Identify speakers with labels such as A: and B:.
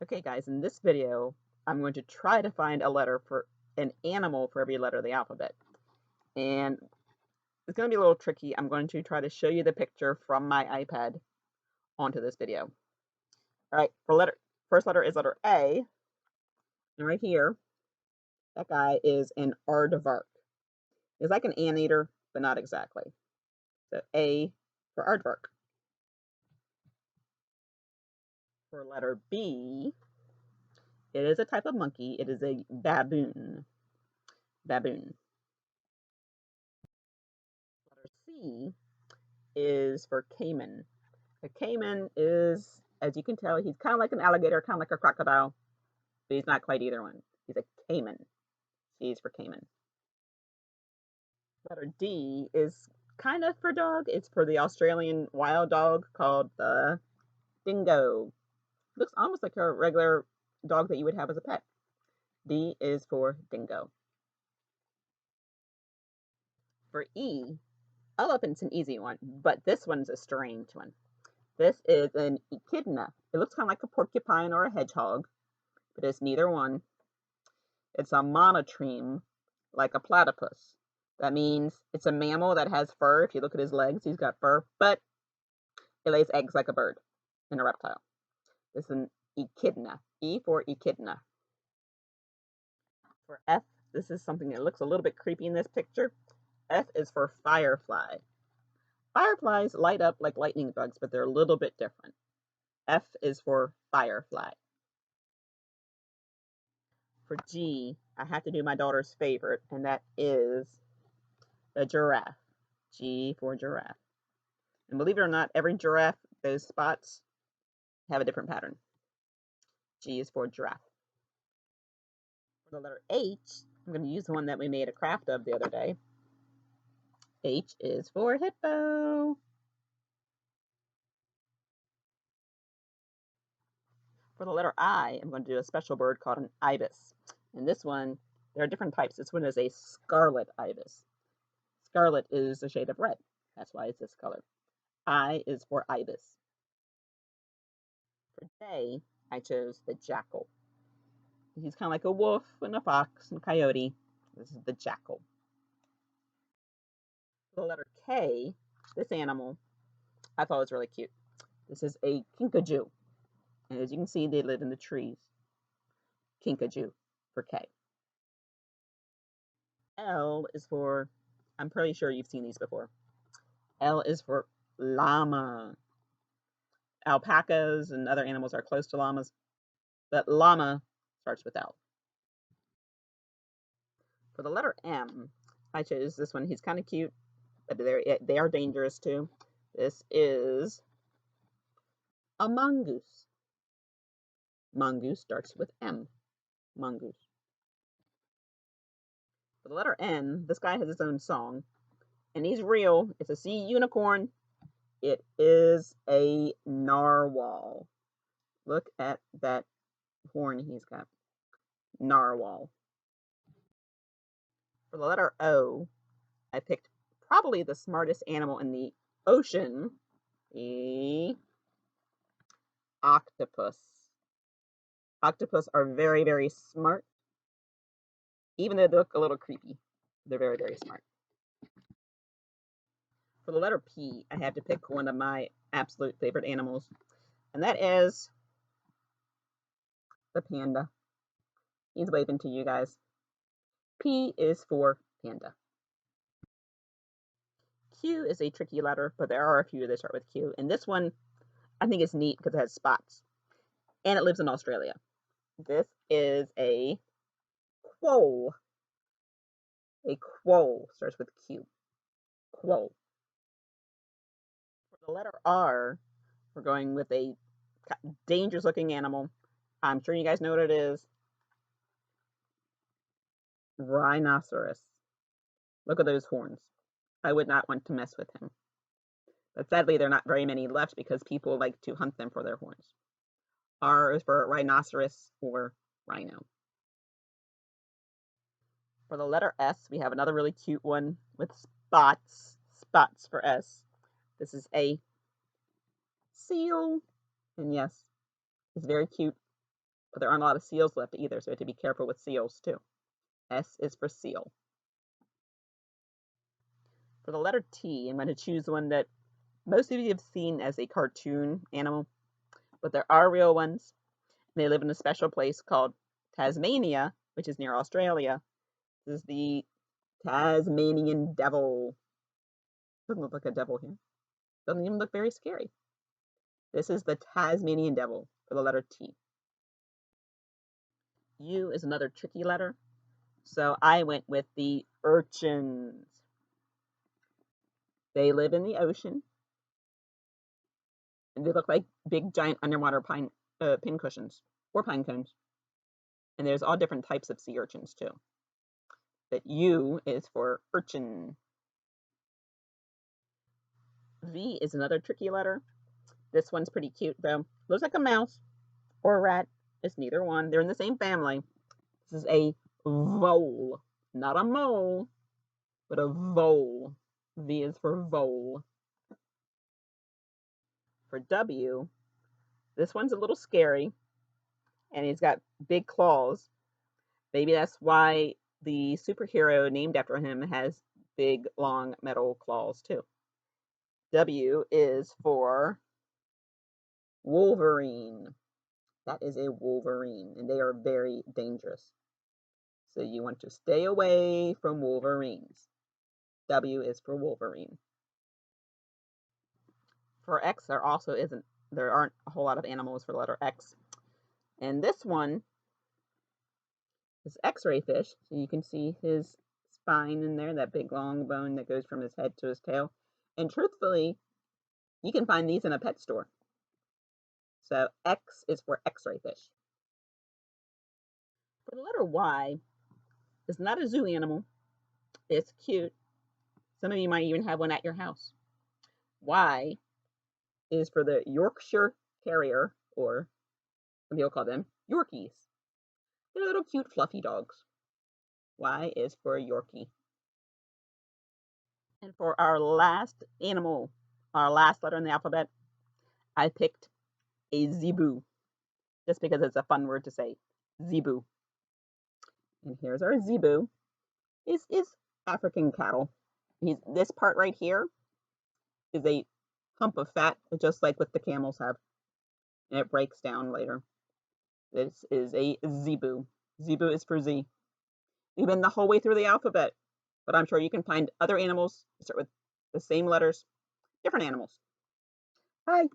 A: Okay, guys, in this video, I'm going to try to find a letter for an animal for every letter of the alphabet. And it's going to be a little tricky. I'm going to try to show you the picture from my iPad onto this video. All right, first letter is letter A. And right here, that guy is an aardvark. It's like an anteater, but not exactly. So A for aardvark. For letter B, it is a type of monkey. It is a baboon. Baboon. Letter C is for caiman. A caiman is, as you can tell, he's kind of like an alligator, kind of like a crocodile, but he's not quite either one. He's a caiman. C is for caiman. Letter D is kind of for dog. It's for the Australian wild dog called the dingo. Looks almost like a regular dog that you would have as a pet. D is for dingo. For E, elephant's an easy one, but this one's a strange one. This is an echidna. It looks kind of like a porcupine or a hedgehog, but it's neither one. It's a monotreme, like a platypus. That means it's a mammal that has fur. If you look at his legs, he's got fur, but it lays eggs like a bird and a reptile. This is an echidna. E for echidna. For F, this is something that looks a little bit creepy in this picture. F is for firefly. Fireflies light up like lightning bugs, but they're a little bit different. F is for firefly. For G, I have to do my daughter's favorite, and that is a giraffe. G for giraffe. And believe it or not, every giraffe, those spots have a different pattern. G is for giraffe. For the letter H, I'm going to use the one that we made a craft of the other day. H is for hippo. For the letter I, I'm going to do a special bird called an ibis. And this one, there are different types. This one is a scarlet ibis. Scarlet is a shade of red. That's why it's this color. I is for ibis. For J, I chose the jackal. He's kind of like a wolf and a fox and a coyote. This is the jackal. For the letter K, this animal, I thought was really cute. This is a kinkajou. And as you can see, they live in the trees. Kinkajou for K. L is for, I'm pretty sure you've seen these before. L is for llama. Alpacas and other animals are close to llamas, but llama starts with L. For the letter M, I chose this one. He's kind of cute, but they are dangerous too. This is a mongoose. Mongoose starts with M. Mongoose. For the letter N, this guy has his own song, and he's real. It's a sea unicorn. It is a narwhal. Look at that horn he's got. Narwhal. For the letter O, I picked probably the smartest animal in the ocean, the octopus. Octopus are very, very smart, even though they look a little creepy. They're very, very smart. For the letter P, I had to pick one of my absolute favorite animals, and that is the panda. He's waving to you guys. P is for panda. Q is a tricky letter, but there are a few that start with Q. And this one, I think is neat because it has spots. And it lives in Australia. This is a quoll. A quoll starts with Q. Quoll. For the letter R, we're going with a dangerous looking animal. I'm sure you guys know what it is. Rhinoceros. Look at those horns. I would not want to mess with him. But sadly, there are not very many left because people like to hunt them for their horns. R is for rhinoceros or rhino. For the letter S, we have another really cute one with spots. Spots for S. This is a seal. And yes, it's very cute. but there aren't a lot of seals left either, so you have to be careful with seals too. S is for seal. For the letter T, I'm going to choose one that most of you have seen as a cartoon animal, but there are real ones. They live in a special place called Tasmania, which is near Australia. This is the Tasmanian devil. Doesn't look like a devil here. Doesn't even look very scary. This is the Tasmanian devil for the letter T. U is another tricky letter, so I went with the urchins. They live in the ocean, and they look like big, giant underwater pin cushions or pine cones. And there's all different types of sea urchins too. But U is for urchin. V is another tricky letter. This one's pretty cute though. Looks like a mouse or a rat. It's neither one. They're in the same family. This is a vole, not a mole, but a vole. V is for vole. For W, this one's a little scary, and he's got big claws. Maybe that's why the superhero named after him has big, long metal claws too. W is for Wolverine. That is a Wolverine, and they are very dangerous. So you want to stay away from Wolverines. W is for Wolverine. For X, there aren't a whole lot of animals for the letter X. And this one is X-ray fish. So you can see his spine in there, that big long bone that goes from his head to his tail. And truthfully, you can find these in a pet store. So X is for X-ray fish. For the letter Y, it's not a zoo animal. It's cute. Some of you might even have one at your house. Y is for the Yorkshire Terrier, or some people call them Yorkies. They're little cute fluffy dogs. Y is for Yorkie. And for our last animal, our last letter in the alphabet, I picked a zebu, just because it's a fun word to say, zebu. And here's our zebu. This is African cattle. This part right here is a hump of fat, just like what the camels have, and it breaks down later. This is a zebu. Zebu is for Z. We've been the whole way through the alphabet, but I'm sure you can find other animals that start with the same letters, different animals. Bye.